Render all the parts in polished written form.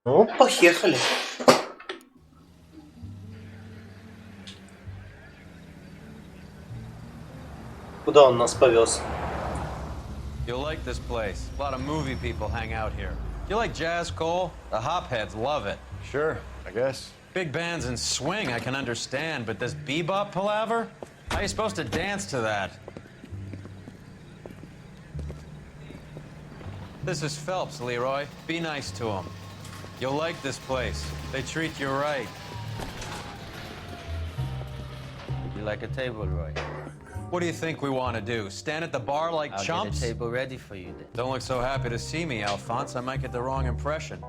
Ну, поехали. Куда он нас повез? You'll like this place. A lot of movie people hang out here. You like jazz, Cole? The hopheads love it. Sure, I guess. Big bands and swing I can understand, but this bebop palaver? How are you supposed to dance to that? This is Phelps, Leroy. Be nice to him. You'll like this place. They treat you right. Would you like a table, Roy? What do you think we want to do? Stand at the bar like I'll chumps? get a table ready for you then. Don't look so happy to see me, Alphonse. I might get the wrong impression.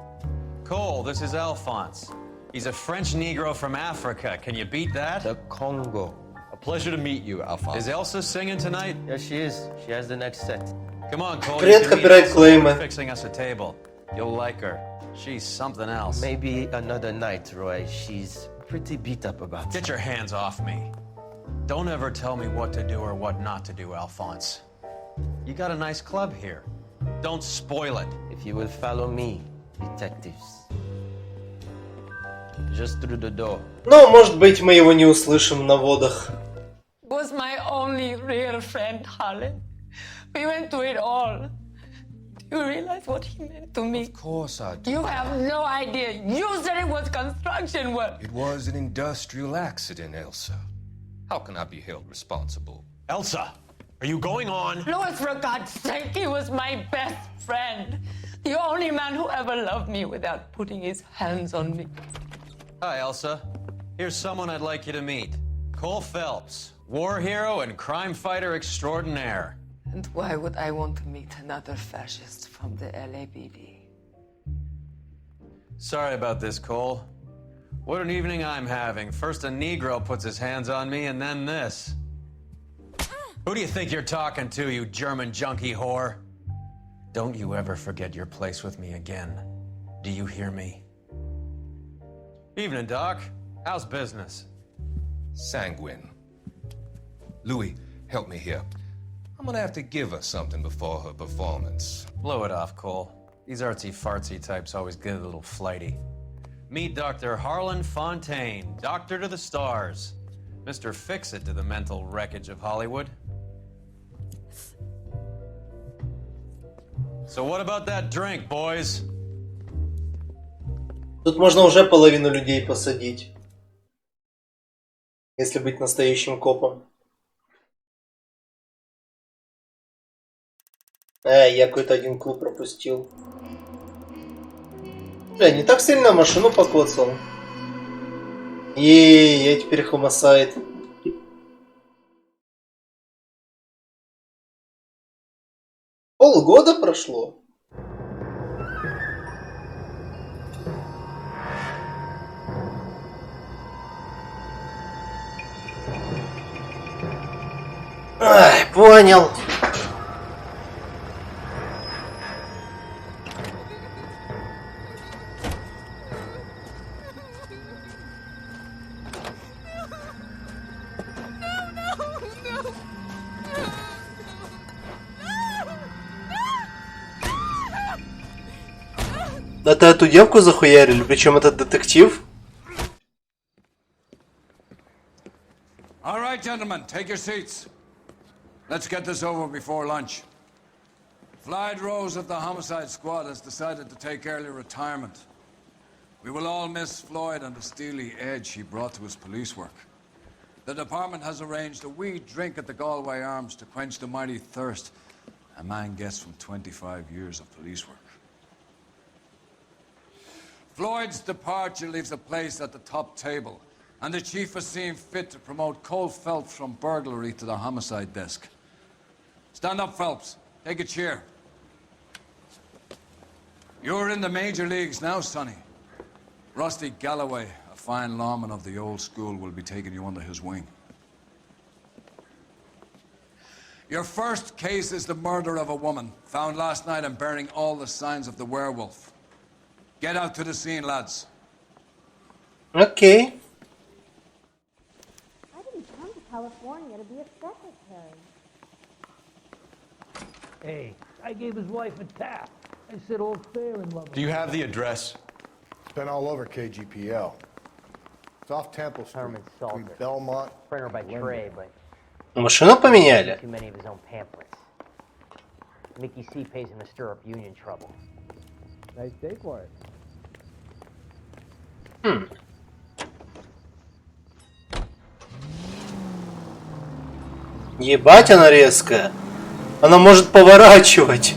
Cole, this is Alphonse. He's a French Negro from Africa. Can you beat that? The Congo. A pleasure to meet you, Alphonse. Is Elsa singing tonight? Yes, she is. She has the next set. Come on, Cole. Привет, you can meet копирайт Elsa клеймы. for fixing us a table. You'll like her. She's something else. Maybe another night, Roy. She's pretty beat up about it. Get your hands off me. Don't ever tell me what to do or what not to do, Alphonse. You got a nice club here. Don't spoil it. If you will follow me, detectives. Just through the door. Ну, может быть, мы его не услышим на водах. Was my only real friend, Harlan. We went through it all. Do you realize what he meant to me? Of course I do. You have no idea. You said it was construction work. It was an industrial accident, Elsa. How can I be held responsible? Elsa, are you going on? Louis, for God's sake, he was my best friend. The only man who ever loved me without putting his hands on me. Hi, Elsa. Here's someone I'd like you to meet. Cole Phelps, war hero and crime fighter extraordinaire. And why would I want to meet another fascist from the LAPD? Sorry about this, Cole. What an evening I'm having. First a Negro puts his hands on me, and then this. Who do you think you're talking to, you German junkie whore? Don't you ever forget your place with me again. Do you hear me? Evening, Doc. How's business? Sanguine. Louis, help me here. I'm gonna have to give her something before her performance. Blow it off, Cole. These artsy-fartsy types always get a little flighty. Meet Dr. Harlan Fontaine, doctor to the stars. Mr. Fix-It to the mental wreckage of Hollywood. So what about that drink, boys? Тут можно уже половину людей посадить. Если быть настоящим копом. Я какой-то один клуб пропустил. Бля, не так сильно машину покоцал. Я теперь homicide. Полгода прошло. Ай, понял. Это эту девку захуярили, причем этот детектив. All right, gentlemen, take your seats. Let's get this over before lunch. Floyd Rose of the homicide squad has decided to take early retirement. We will all miss Floyd and the steely edge he brought to his police work. The department has arranged a wee drink at the Galway Arms to quench the mighty thirst a man gets from 25 years of police work. Floyd's departure leaves a place at the top table, and the chief has seen fit to promote Cole Phelps from burglary to the homicide desk. Stand up, Phelps. Take a chair. You're in the major leagues now, Sonny. Rusty Galloway, a fine lawman of the old school, will be taking you under his wing. Your first case is the murder of a woman, found last night and bearing all the signs of the werewolf. Get out to the scene, lads. Окей. I didn't come to California to be a secretary. Hey, I gave his wife a tap. I said all fair in love. Do you have the address? been all over KGPL. It's off Temple Street, Herman between Salter. Belmont. Printer by trade, but Машину поменяли? too many of his own pamphlets. Mickey C pays him to stir up union trouble. Nice day for it. Ебать, она резкая. Она может поворачивать.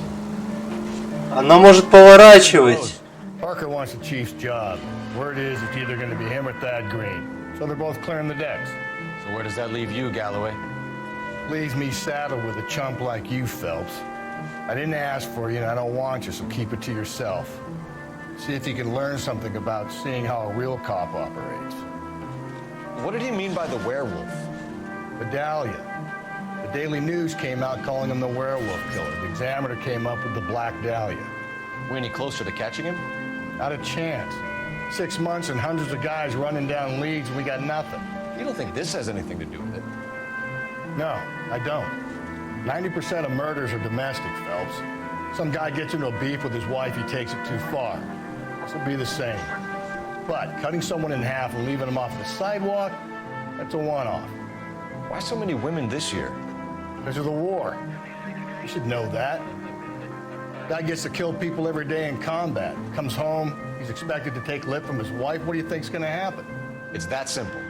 Она может поворачивать. Parker wants the chief's job. Word is it's either going to be him or Thad Green. So they're both clearing the decks. So where does that leave you, Galloway? Leaves me saddled with a chump like you, Phelps. I didn't ask for you and I don't want you, so keep it to yourself. See if you can learn something about seeing how a real cop operates. What did he mean by the werewolf? Medallion. The Daily News came out calling him the werewolf killer. The Examiner came up with the Black Dahlia. We any closer to catching him? Not a chance. 6 months and hundreds of guys running down leads and we got nothing. You don't think this has anything to do with it? No, I don't. 90% of murders are domestic, Phelps. Some guy gets into a beef with his wife, he takes it too far. This will be the same. But cutting someone in half and leaving them off the sidewalk, that's a one-off. Why so many women this year? Because of the war. You should know that. Guy gets to kill people every day in combat. Comes home, he's expected to take lip from his wife. What do you think's gonna happen? It's that simple.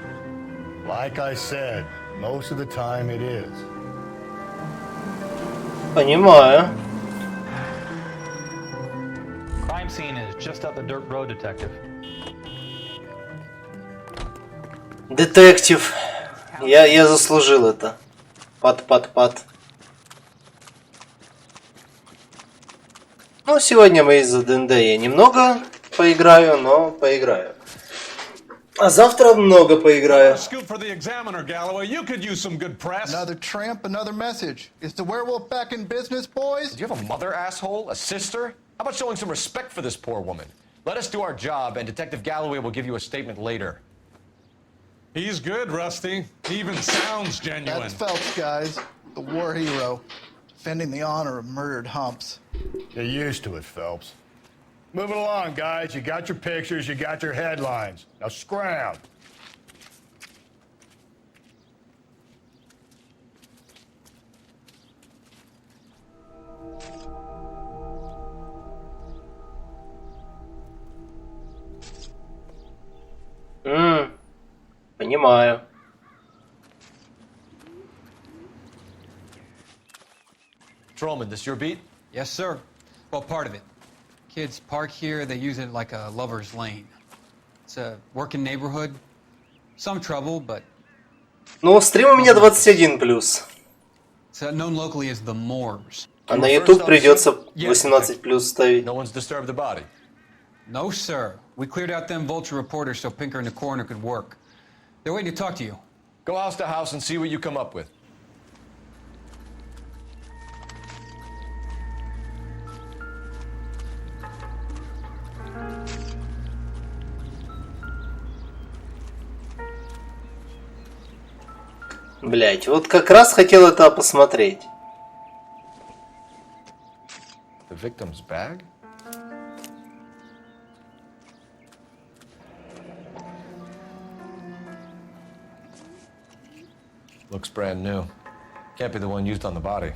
Like I said, most of the time it is. Понимаю. Crime scene is just up the dirt road, detective. Детектив. Я заслужил это. Пат. Ну, сегодня мы из-за ДНД я немного поиграю, но поиграю. А завтра много поиграю. Scoop for the Examiner, Galloway. You could use some good press. Another tramp, another message. Is the werewolf back in business, boys? Do you have a mother, asshole? A sister? How about showing some respect for this poor woman? Let us do our job, and Detective Galloway will give you a statement later. He's good, Rusty. He even sounds genuine. That's Phelps, guys. The war hero. Defending the honor of murdered humps. Get used to it, Phelps. Moving along, guys. You got your pictures, you got your headlines. Now scram. Понимаю. Trollman, this your beat? Yes, sir. Well, part of it. Kids park here, they use it like a lover's lane. It's a working neighborhood. Some trouble, but Ну, стрим у меня 21+. it's known locally as the Moors. А на YouTube придется 18+ ставить. No one's disturbed the body. No, sir. We cleared out them vulture reporters so Pinker and the coroner could work. They're waiting to talk to you. Go house to house and see what you come up with. Блять, вот как раз хотел это посмотреть. The victim's bag? Looks brand new. Can't be the one used on the body.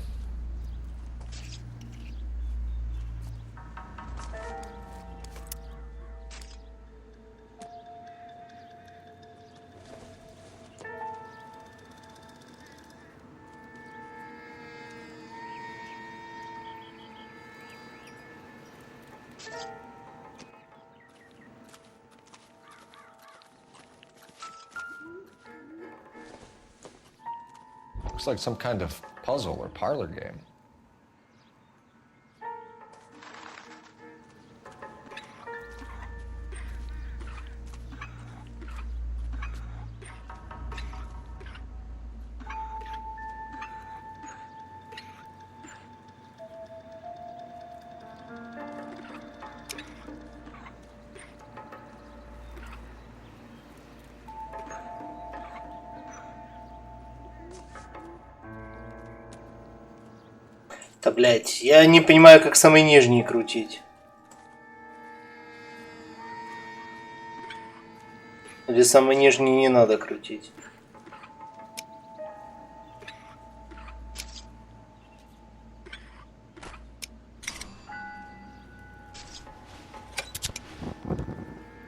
Looks like some kind of puzzle or parlor game. Да, блять, я не понимаю, как самый нижний крутить. Или самый нижний не надо крутить?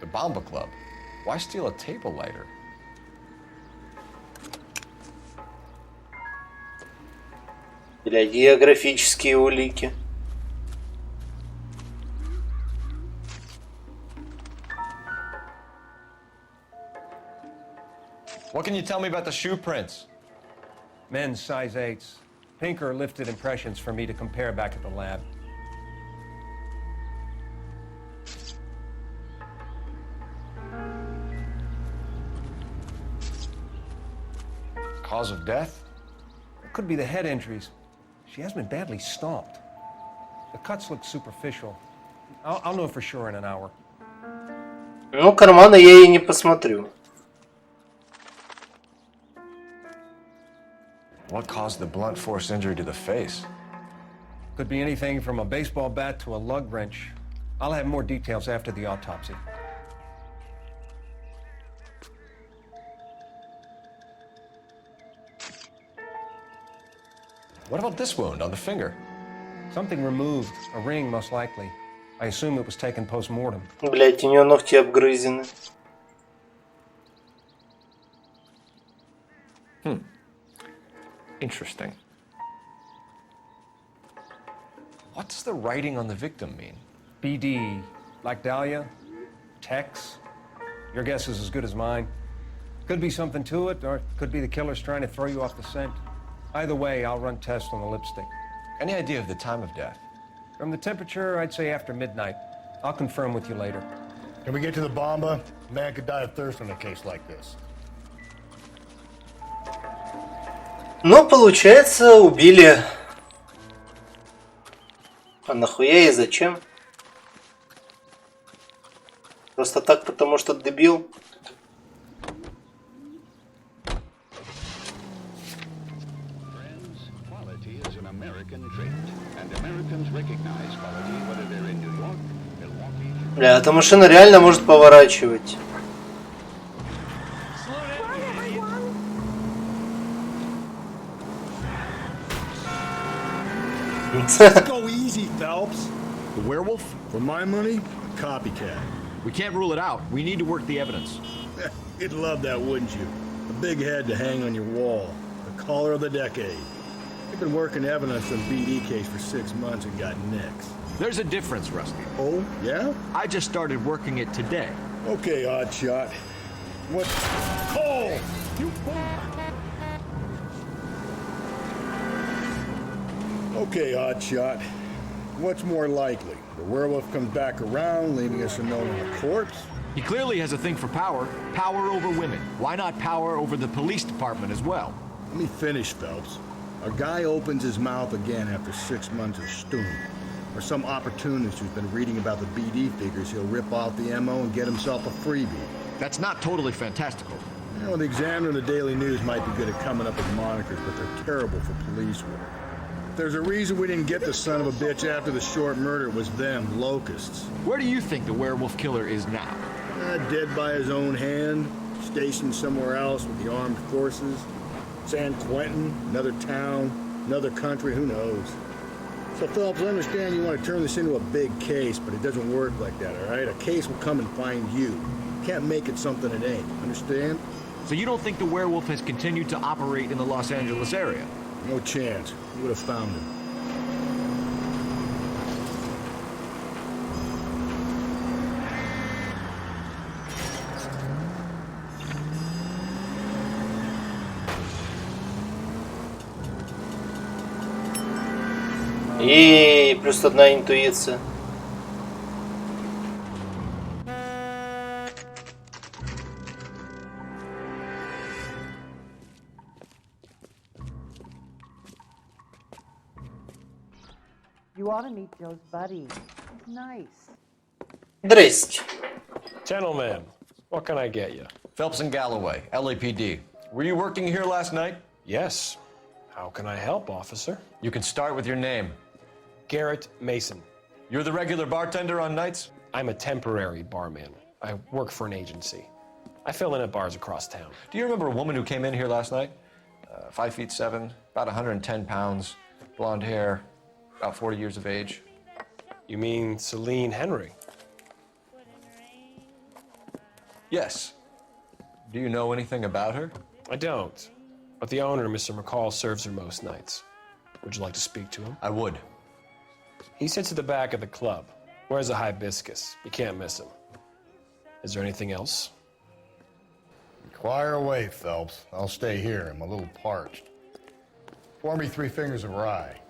The Bomba Club. Why steal a table lighter? Для географические улики. What can you tell me about the shoe prints? Men's size 8s. Pink or lifted impressions for me to compare back at the lab. Cause of death? It could be the head injuries. She has been badly stomped. The cuts look superficial. I'll know for sure in an hour. Ну, карманы я и не посмотрю. What caused the blunt force injury to the face? Could be anything from a baseball bat to a lug wrench. I'll have more details after the autopsy. What about this wound on the finger? Something removed, a ring most likely. I assume it was taken post-mortem. Блять, у нее ногти обгрызены. Interesting. What does the writing on the victim mean? BD, like Dahlia, Tex. Your guess is as good as mine. Could be something to it, or it could be the killer's trying to throw you off the scent. Either way, I'll run tests on the lipstick. Any idea of the time of death? From the temperature, I'd say after midnight. I'll confirm with you later. Can we get to the Bomba? A man could die of thirst in a case like this. Ну, получается, убили. А нахуя и зачем? Просто так, потому что дебил? Бля, эта машина реально может поворачивать. Go easy, Phelps. The werewolf? For my money, a copycat. We can't rule it out. We need to work the evidence. You'd love that, wouldn't you? A big head to hang on your wall. The caller of the decade. You've been working evidence on BD case for 6 months and got nicks. There's a difference, Rusty. Oh, yeah? I just started working it today. Okay, oddshot. What? Cole! You... Okay, oddshot. What's more likely? The werewolf comes back around, leaving us a note on the corpse? He clearly has a thing for power. Power over women. Why not power over the police department as well? Let me finish, Phelps. A guy opens his mouth again after 6 months of stewing. Or some opportunist who's been reading about the BD figures, he'll rip off the MO and get himself a freebie. That's not totally fantastical. You know, the Examiner and the Daily News might be good at coming up with monikers, but they're terrible for police work. There's a reason we didn't get the son of a bitch after the short murder. It was them, locusts. Where do you think the werewolf killer is now? Dead by his own hand, stationed somewhere else with the armed forces. San Quentin, another town, another country, who knows? So, Phelps, I understand you want to turn this into a big case, but it doesn't work like that, all right? A case will come and find you. You can't make it something it ain't, understand? So you don't think the werewolf has continued to operate in the Los Angeles area? No chance. You would have found him. И плюс одна интуиция. You ought to meet Joe's buddy. He's nice. Здрасте. Gentlemen, what can I get you? Phelps and Galloway, LAPD. Were you working here last night? Yes. How can I help, officer? You can start with your name. Garrett Mason. You're the regular bartender on nights? I'm a temporary barman. I work for an agency. I fill in at bars across town. Do you remember a woman who came in here last night? 5'7", about 110 pounds, blonde hair, about 40 years of age. You mean Celine Henry? Yes. Do you know anything about her? I don't. But the owner, Mr. McCall, serves her most nights. Would you like to speak to him? I would. He sits at the back of the club. Wears a hibiscus. You can't miss him. Is there anything else? Inquire away, Phelps. I'll stay here. I'm a little parched. Pour me 3 fingers of rye.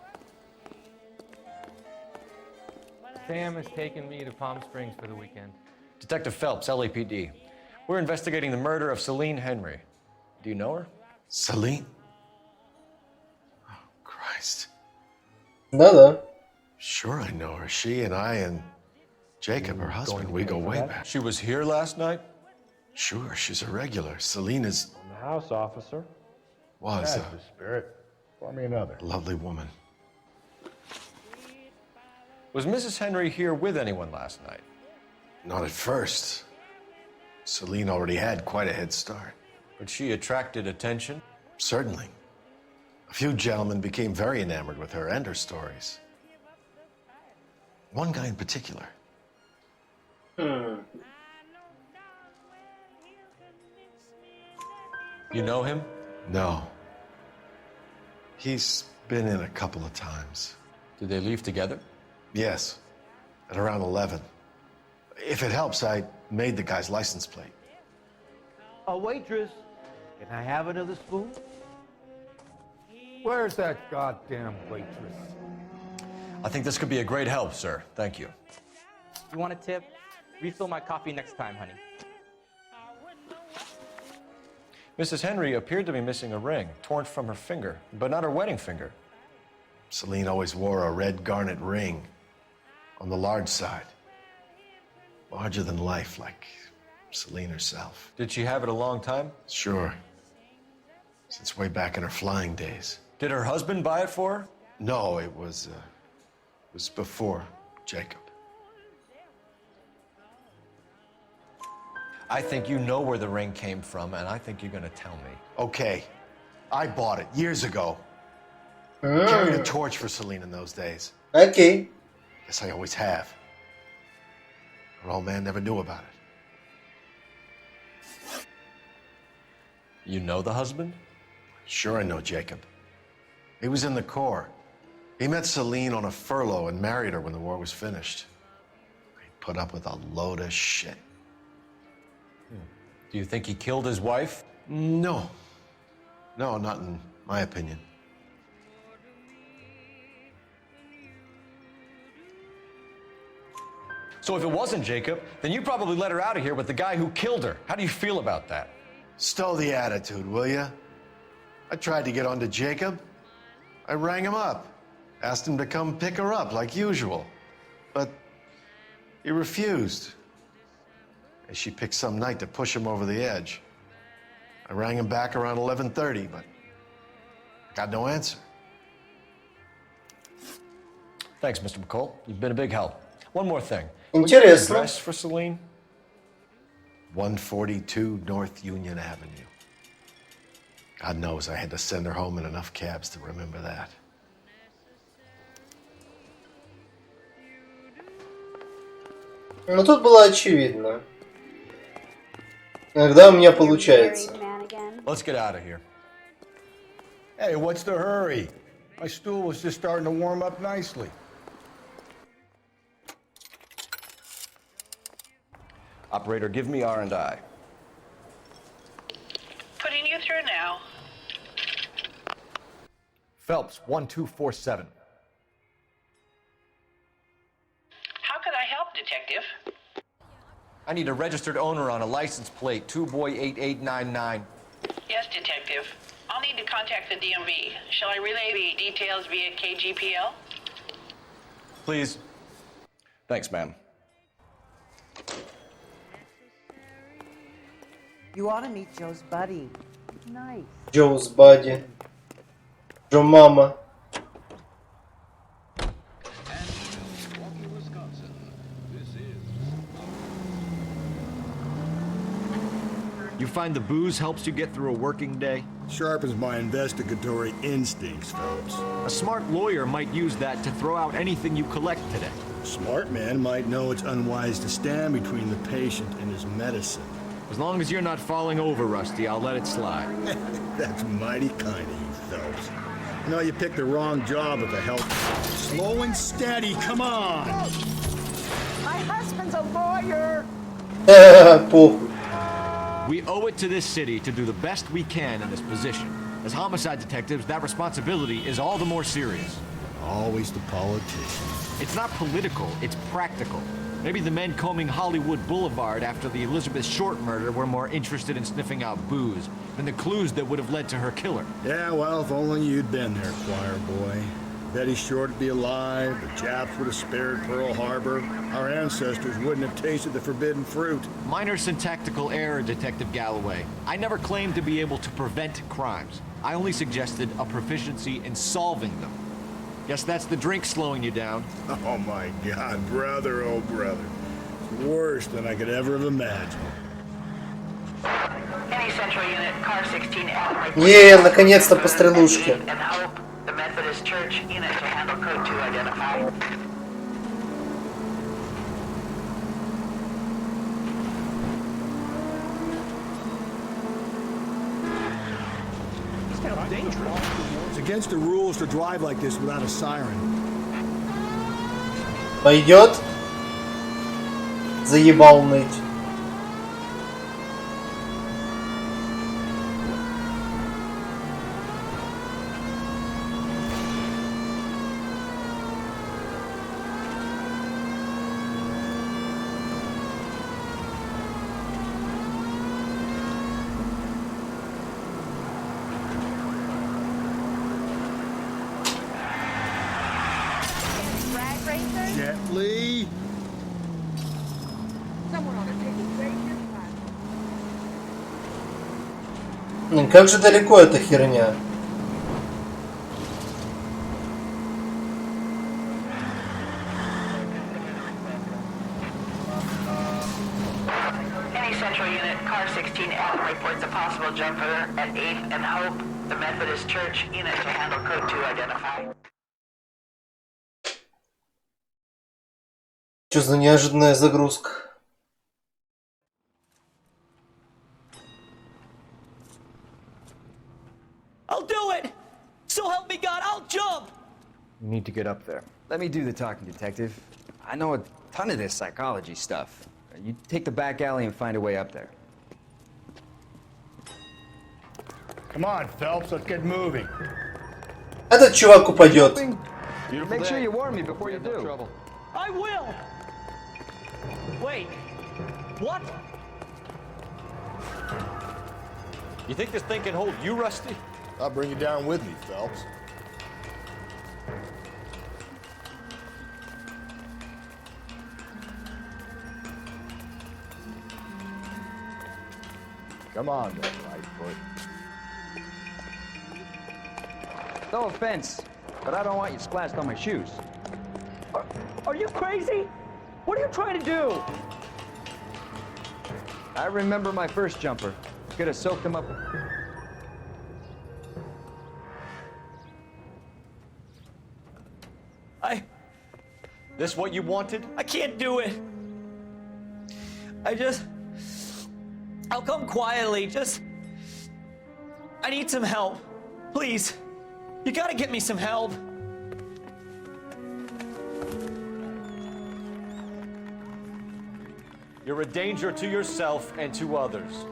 Sam has taken me to Palm Springs for the weekend. Detective Phelps, LAPD. We're investigating the murder of Celine Henry. Do you know her? Celine? Oh, Christ. Да-да. Sure I know her. She and I and Jacob, her husband, we go way back. She was here last night? Sure, she's a regular. Celine is... On the house, officer. Was That's the spirit. Pour me another. a lovely woman. Was Mrs. Henry here with anyone last night? Not at first. Celine already had quite a head start. But she attracted attention? Certainly. A few gentlemen became very enamored with her and her stories. One guy in particular. You know him? No. He's been in a couple of times. Did they leave together? Yes, at around 11. If it helps, I made the guy's license plate. A waitress. Can I have another spoon? Where's that goddamn waitress? I think this could be a great help, sir. Thank you. You want a tip? Refill my coffee next time, honey. Mrs. Henry appeared to be missing a ring, torn from her finger, but not her wedding finger. Celine always wore a red garnet ring on the large side. Larger than life, like Celine herself. Did she have it a long time? Sure. Since way back in her flying days. Did her husband buy it for her? No, it was before Jacob. I think you know where the ring came from, and I think you're gonna tell me. Okay, I bought it years ago. Carried a torch for Celine in those days. Okay. Guess I always have. Her old man never knew about it. You know the husband? Sure I know Jacob. He was in the Corps. He met Celine on a furlough and married her when the war was finished. He put up with a load of shit. Do you think he killed his wife? No. No, not in my opinion. So if it wasn't Jacob, then you probably let her out of here with the guy who killed her. How do you feel about that? Stow the attitude, will ya? I tried to get onto Jacob. I rang him up. Asked him to come pick her up like usual. But he refused. And she picked some night to push him over the edge. I rang him back around 11:30, but got no answer. Thanks, Mr. McCall. You've been a big help. One more thing. What's the Интересно. address for Celine? 142 North Union Avenue. God knows I had to send her home in enough cabs to remember that. Ну тут было очевидно. Иногда у меня получается. Let's get out of here. Hey, what's the hurry? My stool was just starting to warm up nicely. Operator, give me R&I. Putting you through now. Phelps, 1247. How could I help, Detective? I need a registered owner on a license plate, 2boy8899. Yes, Detective. I'll need to contact the DMV. Shall I relay the details via KGPL? Please. Thanks, ma'am. You ought to meet Joe's buddy. Nice. Joe's buddy. Joe mama. You find the booze helps you get through a working day? Sharpens my investigatory instincts, Phelps. A smart lawyer might use that to throw out anything you collect today. A smart man might know it's unwise to stand between the patient and his medicine. As long as you're not falling over, Rusty, I'll let it slide. That's mighty kind of you, Phelps. You know, you picked the wrong job at the health. Slow and steady, come on! My husband's a lawyer. We owe it to this city to do the best we can in this position. As homicide detectives, that responsibility is all the more serious. Always the politician. It's not political, it's practical. Maybe the men combing Hollywood Boulevard after the Elizabeth Short murder were more interested in sniffing out booze than the clues that would have led to her killer. Yeah, well, if only you'd been there, choir boy. Betty Short would be alive, the Japs would have spared Pearl Harbor, our ancestors wouldn't have tasted the forbidden fruit. Minor syntactical error, Detective Galloway. I never claimed to be able to prevent crimes. I only suggested a proficiency in solving them. Guess that's the drink slowing you down. Oh my God, brother, oh brother. It's worse than I could ever have imagined. Any central unit, car 16L. Не, наконец-то по стрелушке. And hope the Methodist Church unit to handle code 2 identify. It's kind of dangerous. It's against the rules to drive like this without a siren. Пойдет? Заебал ныть. Gently. Как же далеко эта херня? Any central unit, car 16L reports a possible jumper at 8th and hope the Methodist Church unit to handle code 2 identify. Что за неожиданная загрузка? I'll do it! So help me God, I'll jump! You need to get up there. Let me do the talking, detective. I know a ton of this psychology stuff. You take the back alley and find a way up there. Come on, Phelps, let's get moving. Этот чувак упадет. Make sure you warn me before you do. I will! Wait, what? You think this thing can hold you, Rusty? I'll bring you down with me, Phelps. Come on, then, Lightfoot. No offense, but I don't want you splashed on my shoes. Are you crazy? What are you trying to do? I remember my first jumper. Could have soaked him up. This what you wanted? I can't do it. I'll come quietly, I need some help. Please. You gotta get me some help. You're a danger to yourself and to others.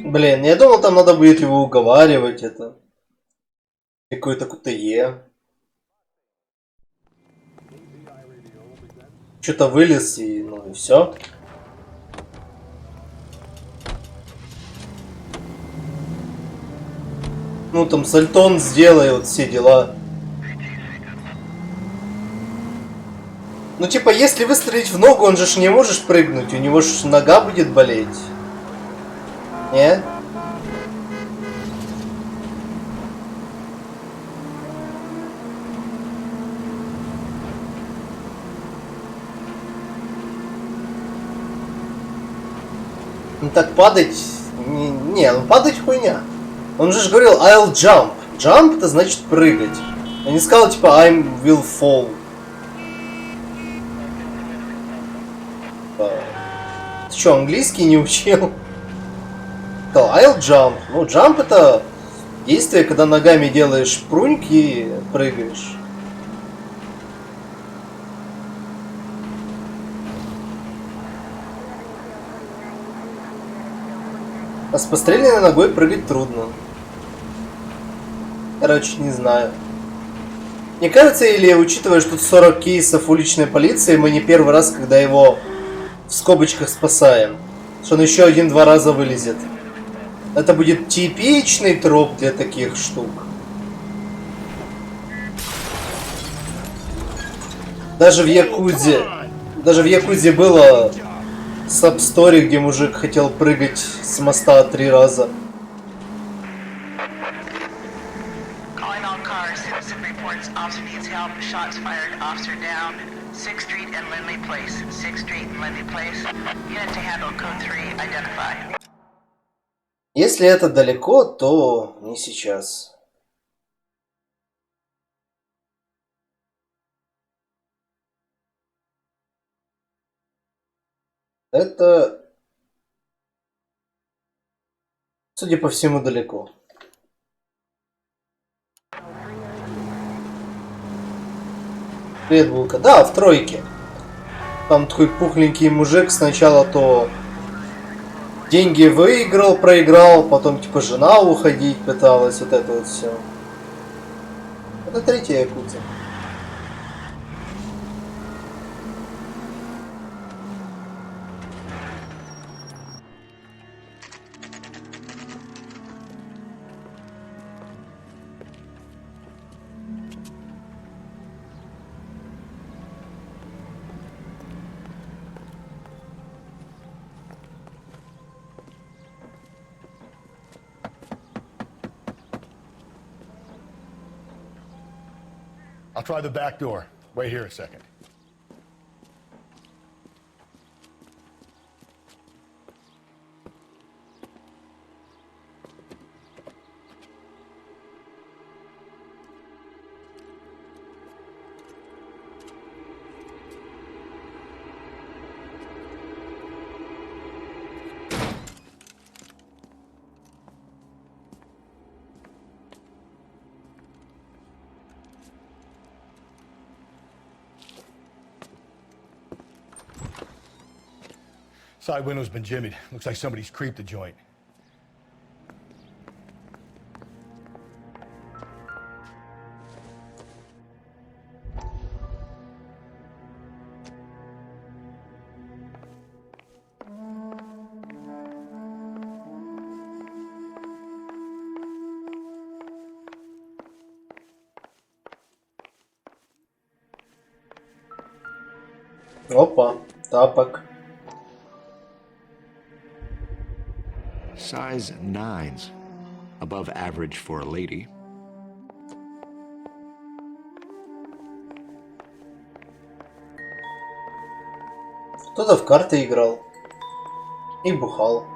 Блин, я думал, там надо будет его уговаривать, это. Какое-то КТЕ. Что-то вылез и, ну и все. Ну там сальтон сделай, вот все дела. Ну типа, если выстрелить в ногу, он же ж не можешь прыгнуть, у него ж нога будет болеть. Нет? Ну так падать... Не, ну падать хуйня. Он же говорил I'll jump. Jump это значит прыгать. Он не сказал типа I will fall. Ты что, английский не учил? То I'll jump. Ну, jump это действие, когда ногами делаешь пруньк и прыгаешь. А с постреленной ногой прыгать трудно. Короче, не знаю. Мне кажется, или учитывая, что тут 40 кейсов уличной полиции, мы не первый раз, когда его в скобочках спасаем. Что он еще 1-2 раза вылезет. Это будет типичный троп для таких штук. Даже в Якузе было сабстори, где мужик хотел прыгать с моста 3 раза. Calling all cars. Citizen reports officer needs help. Shots fired. Officer down. 6th Street and Lindley Place. 6th Street and Lindley Place. Unit to handle code 3. Identify. Если это далеко, то не сейчас. Это, судя по всему, далеко. Привет, Булка. Да, в тройке. Там такой пухленький мужик сначала то деньги выиграл, проиграл, потом типа жена уходить пыталась, вот это вот все. Это третья Якудза. I'll try the back door. Wait here a second. Side window's been jimmied. Looks like somebody's creeped the joint. Опа, тапок. Size 9s. Above average for a lady. Кто-то в карты играл. И бухал.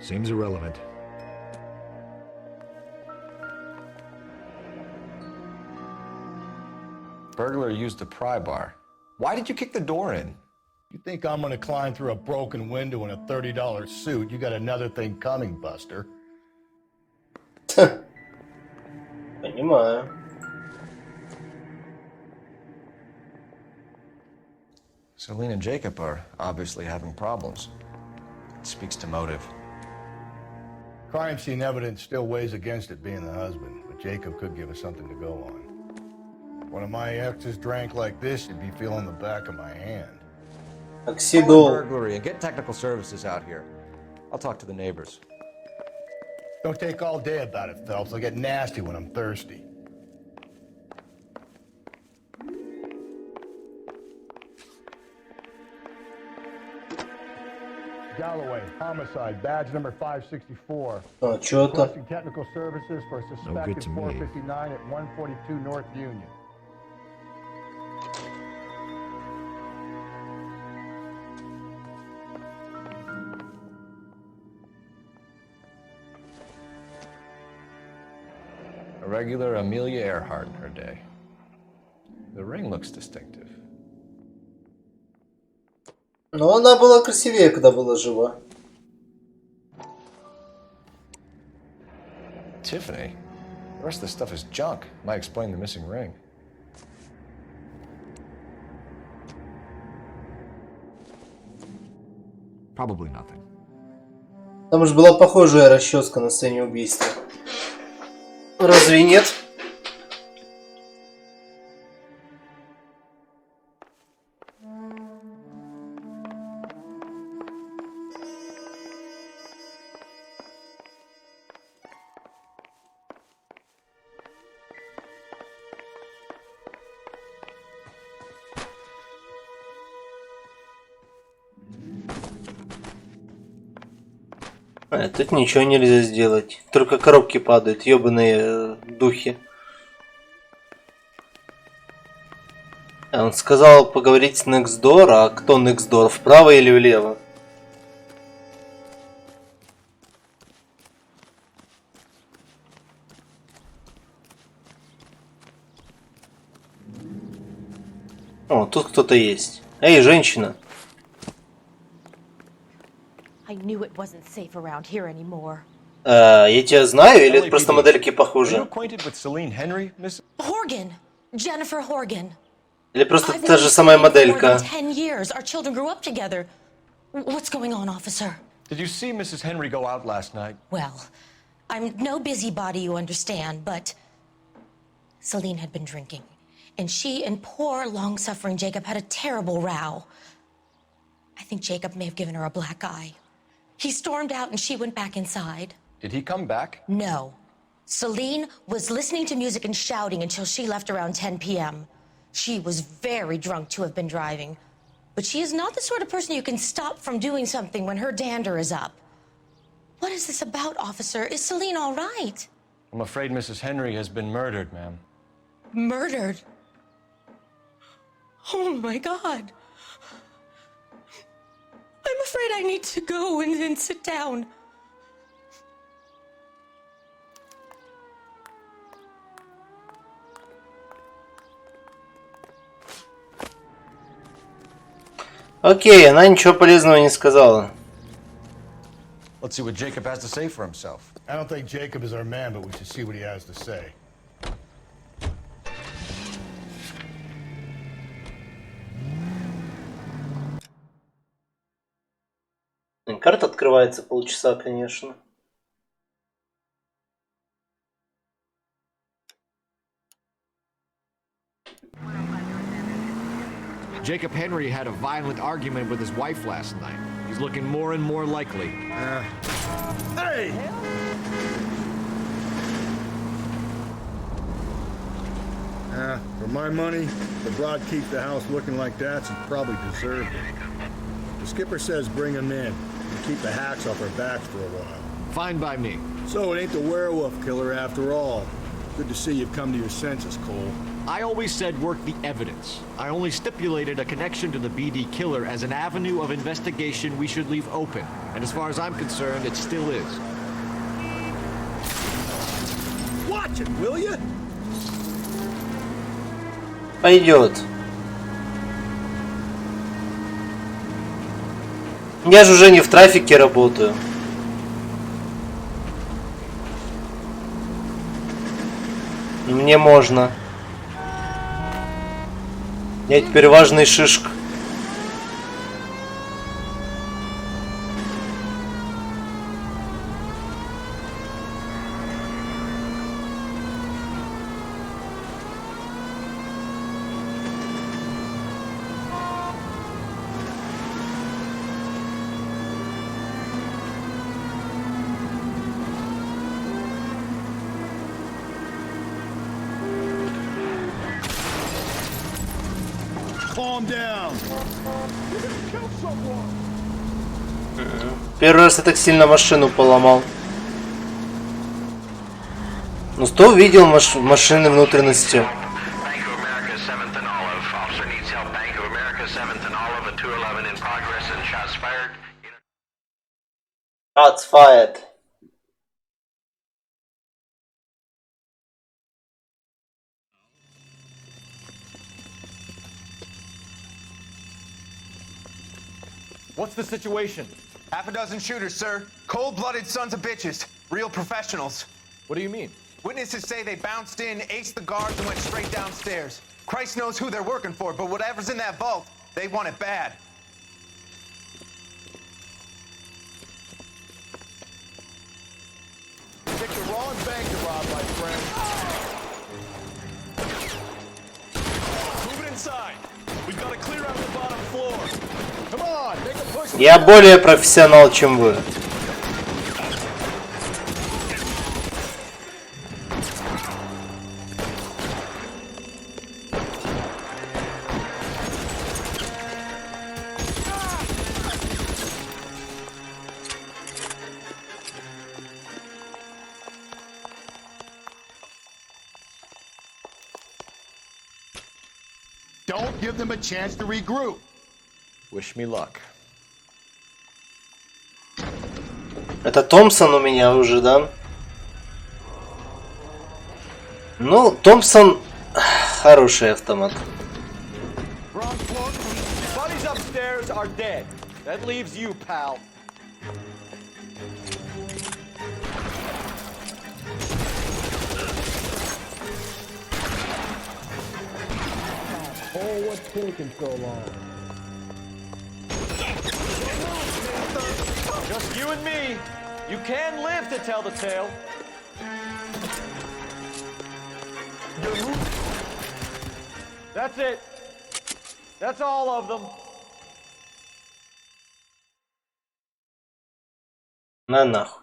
Seems irrelevant. Burglar used a pry bar. Why did you kick the door in? You think I'm gonna climb through a broken window in a $30 suit? You got another thing coming, Buster. Понимаю. Celine and Jacob are obviously having problems. It speaks to motive. Crime scene evidence still weighs against it being the husband, but Jacob could give us something to go on. One of my exes drank like this, you'd be feeling the back of my hand. Call burglary and get technical services out here. I'll talk to the neighbors. Don't take all day about it, Phelps. I'll get nasty when I'm thirsty. Galloway, homicide, badge number 564. А, чё это? Requesting technical services for a No good suspected to me. 459 at 142 North Union. A regular Amelia Earhart in her day. The ring looks distinctive. Но она была красивее, когда была жива. Tiffany? The rest of this stuff is junk. Might explain the missing ring. Probably nothing. Там же была похожая расческа на сцене убийства. Разве нет? Тут ничего нельзя сделать. Только коробки падают, ёбаные духи. Он сказал поговорить с next door, а кто next door? Вправо или влево? О, тут кто-то есть. Эй, женщина. I knew it wasn't safe around here anymore. Я тебя знаю, или это просто модельки похожи? Horgan, Jennifer Horgan. Или просто та же самая моделька? 10 years. Our children grew up together. What's going on, officer? Did you see Mrs. Henry go out last night? Well, I'm no busybody, you understand, but Celine had been drinking, and she and poor, long-suffering Jacob had a terrible row. I think Jacob may have given her a black eye. He stormed out and she went back inside. Did he come back? No. Celine was listening to music and shouting until she left around 10 p.m. She was very drunk to have been driving. But she is not the sort of person you can stop from doing something when her dander is up. What is this about, officer? Is Celine all right? I'm afraid Mrs. Henry has been murdered, ma'am. Murdered? Oh my God. I'm afraid I need to go and sit down. Окей, она ничего полезного не сказала. Let's see what Jacob has to say for himself. I don't think Jacob is our man, but we should see what he has to say. Карта открывается полчаса, конечно. Jacob Henry had a violent argument with his wife last night. He's looking more and more likely. Hey! For my money, the broad keeps the house looking like that, she probably deserved it. The skipper says bring him in and keep the hacks off our backs for a while. Fine by me. So it ain't the werewolf killer after all. Good to see you've come to your senses, Cole. I always said work the evidence. I only stipulated a connection to the BD killer as an avenue of investigation we should leave open. And as far as I'm concerned, it still is. Watch it, will you? Пойдет. Я же уже не в трафике работаю. Мне можно. Я теперь важный шишка. Calm down. You're gonna kill someone. Первый раз я так сильно машину поломал. Ну, что увидел машины внутренности? Shots fired. What's the situation? Half a dozen shooters, sir. Cold-blooded sons of bitches. Real professionals. What do you mean? Witnesses say they bounced in, aced the guards, and went straight downstairs. Christ knows who they're working for, but whatever's in that vault, they want it bad. Pick the wrong bank to rob, my friend. Move it inside. We've got to clear out the bottom floor. Come on, make a push. Я более профессионал, чем вы. Don't give them a chance to regroup. Wish me luck. Это Томпсон у меня уже, да? Ну, Томпсон хороший автомат. Buddies upstairs are dead. That leaves you, pal. Oh, what's taking so long? Just you and me. You can live to tell the tale. That's it. That's all of them. На нахуй.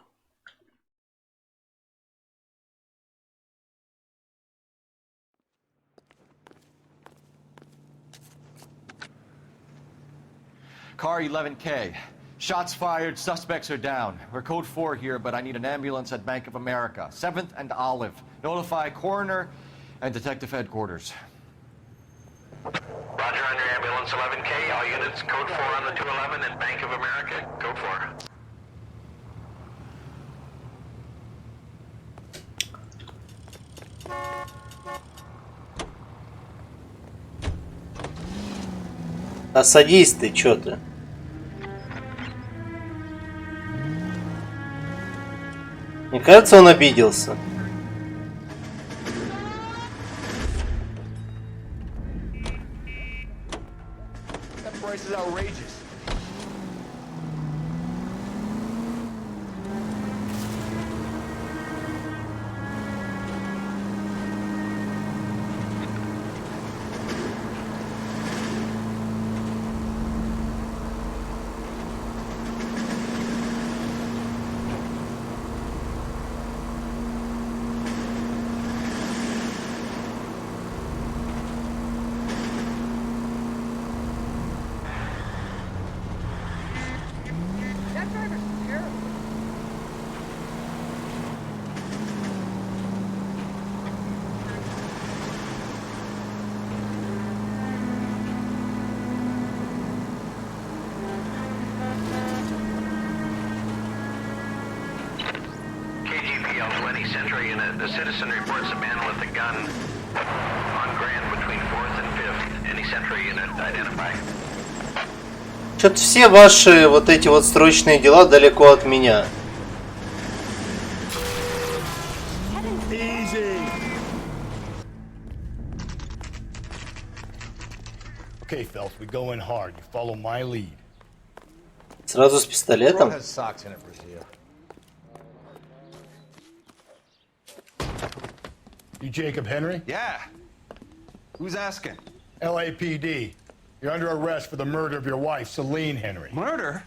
Car 11K. Shots fired, suspects are down. We're code 4 here, but I need an ambulance at Bank of America. 7th and Olive. Notify coroner and detective headquarters. Roger on your ambulance 11K. All units code 4 on the 211 at Bank of America. Code 4. А садись ты, чё ты? Мне кажется, он обиделся. That price is outrageous. Central unit, the citizen reports a man with a gun on Grand between 4th and 5th. Any Central unit, identify. Что-то все ваши вот эти вот срочные дела далеко от меня. Easy. Okay, Phelps, we go in hard. You follow my lead. Сразу с пистолетом. You Jacob Henry? Yeah. Who's asking? LAPD. You're under arrest for the murder of your wife, Celine Henry. Murder?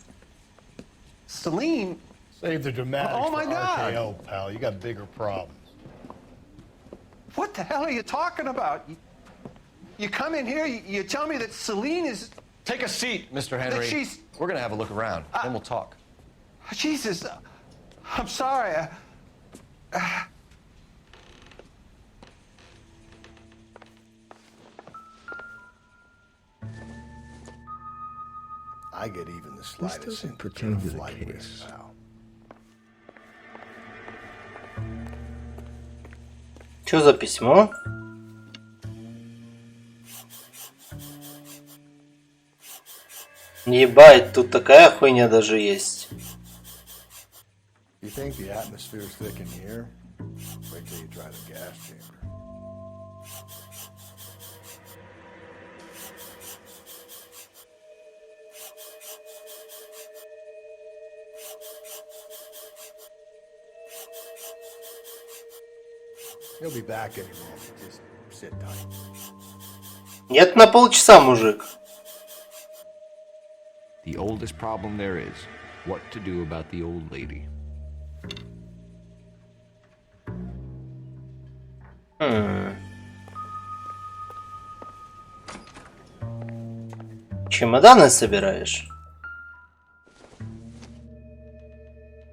Celine? Save the dramatics Oh my for God. RKO, pal. You got bigger problems. What the hell are you talking about? You come in here, you tell me that Celine is... Take a seat, Mr. Henry. She's... We're gonna have a look around, then we'll talk. Jesus, I'm sorry. I get even the slightest interest in a flight risk, pal. Что за письмо? Ебать, тут такая хуйня даже есть. You think the atmosphere's thick in here? Wait till you try the gas chamber. He'll be back any moment. Just sit tight. Нет, на полчаса, мужик. The oldest problem there is, what to do about the old lady. Чемоданы собираешь?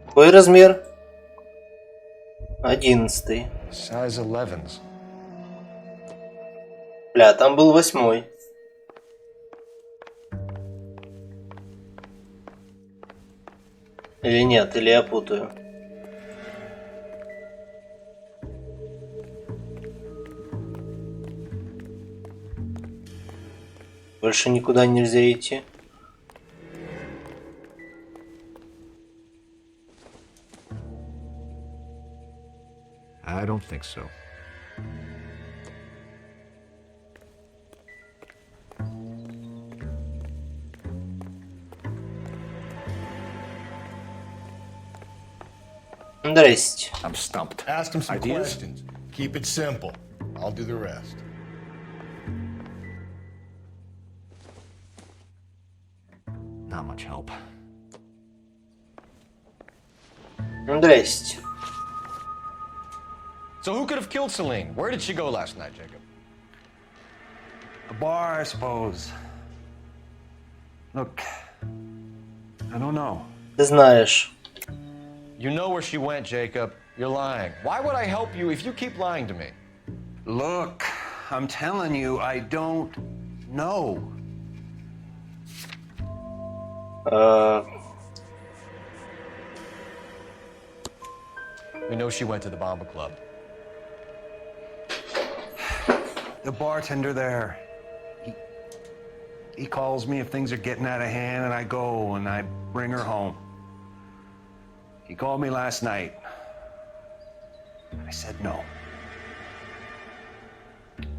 Какой размер? 11. Size 11s. Бля, там был 8. Или нет, или я путаю. Больше никуда нельзя идти. I don't think so. Здрасте. I'm stumped. Ask him some Ideas? questions. Keep it simple. I'll do the rest. Not much help. Здрасте. So who could have killed Celine? Where did she go last night, Jacob? A bar, I suppose. Look, I don't know. Ты знаешь. You know where she went, Jacob. You're lying. Why would I help you if you keep lying to me? Look, I'm telling you, I don't know. We know she went to the Bomba Club. The bartender there, he calls me if things are getting out of hand, and I go and I bring her home. He called me last night. I said no.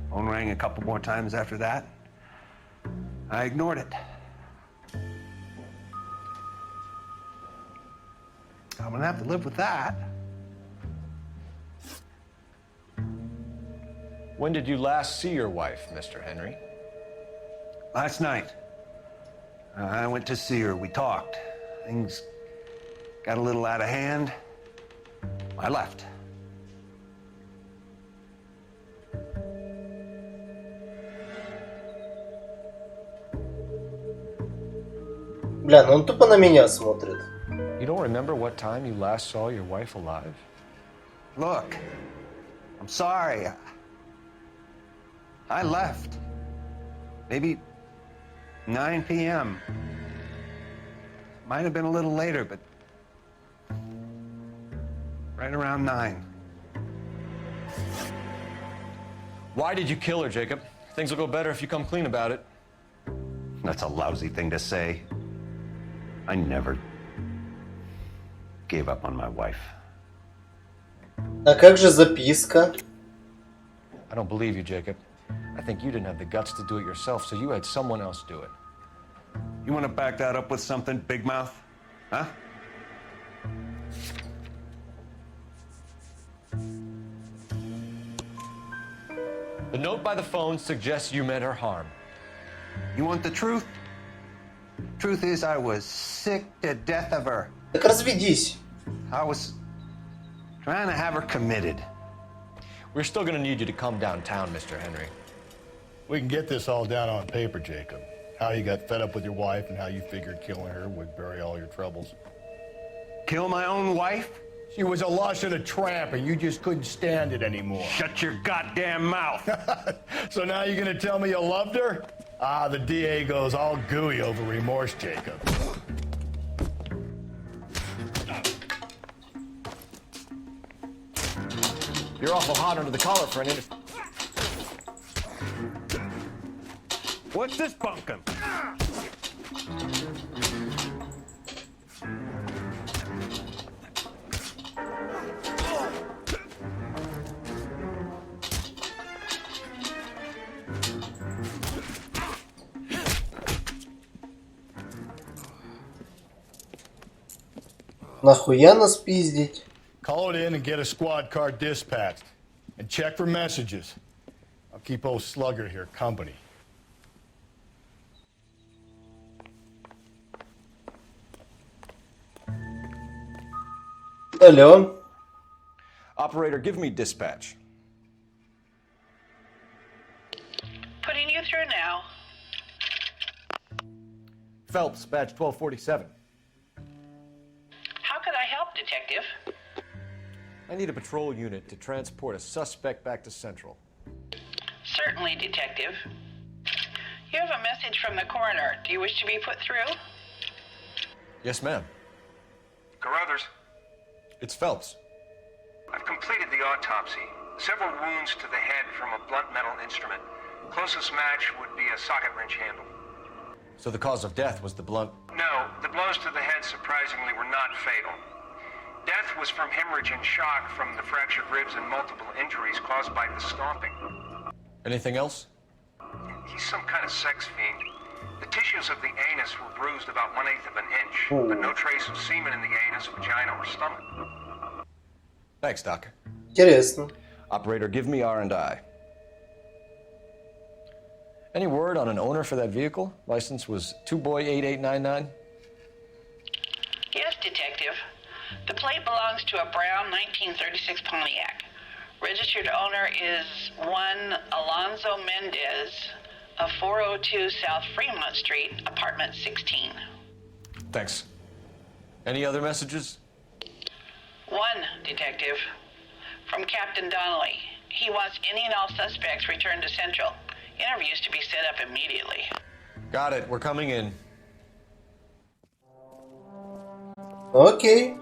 Phone rang a couple more times after that. I ignored it. I'm gonna have to live with that. When did you last see your wife, Mr. Henry? Last night. I went to see her. We talked. Things got a little out of hand. I left. Бля, ну он тупо на меня смотрит. You don't remember what time you last saw your wife alive? Look, I'm sorry. I left. Maybe 9 p.m. Might have been a little later, but right around 9. Why did you kill her, Jacob? Things will go better if you come clean about it. That's a lousy thing to say. I never gave up on my wife. А как же записка? I don't believe you, Jacob. I think you didn't have the guts to do it yourself, so you had someone else do it. You want to back that up with something, big mouth? Huh? The note by the phone suggests you meant her harm. You want the truth? Truth is, I was sick to death of her. Так разведись. I was trying to have her committed. We're still gonna need you to come downtown, Mr. Henry. We can get this all down on paper, Jacob. How you got fed up with your wife and how you figured killing her would bury all your troubles. Kill my own wife? She was a lush and a tramp, and you just couldn't stand it anymore. Shut your goddamn mouth. So now you're gonna tell me you loved her? Ah, the DA goes all gooey over remorse, Jacob. You're awful hot under the collar for an inter... What's this bunkum? Нахуя нас пиздить? Call it in and get a squad car dispatched. And check for messages. I'll keep old Slugger here company. Алло. Operator, give me dispatch. Putting you through now. Phelps, badge 1247. How could I help, Detective? I need a patrol unit to transport a suspect back to Central. Certainly, Detective. You have a message from the coroner. Do you wish to be put through? Yes, ma'am. Carruthers, It's Phelps. I've completed the autopsy. Several wounds to the head from a blunt metal instrument. Closest match would be a socket wrench handle. So the cause of death was the blunt... No, the blows to the head surprisingly were not fatal. Death was from hemorrhage and shock from the fractured ribs and multiple injuries caused by the stomping. Anything else? He's some kind of sex fiend. The tissues of the anus were bruised about 1/8 of an inch, but no trace of semen in the anus, vagina, or stomach. Thanks, Doc. Интересно. Operator, give me R&I. Any word on an owner for that vehicle? License was 2boy8899. Yes, Detective. The plate belongs to a brown 1936 Pontiac. Registered owner is one Alonzo Mendez of 402 South Fremont Street, apartment 16. Thanks. Any other messages? One, Detective. From Captain Donnelly. He wants any and all suspects returned to Central. Interviews to be set up immediately. Got it. We're coming in. Окей.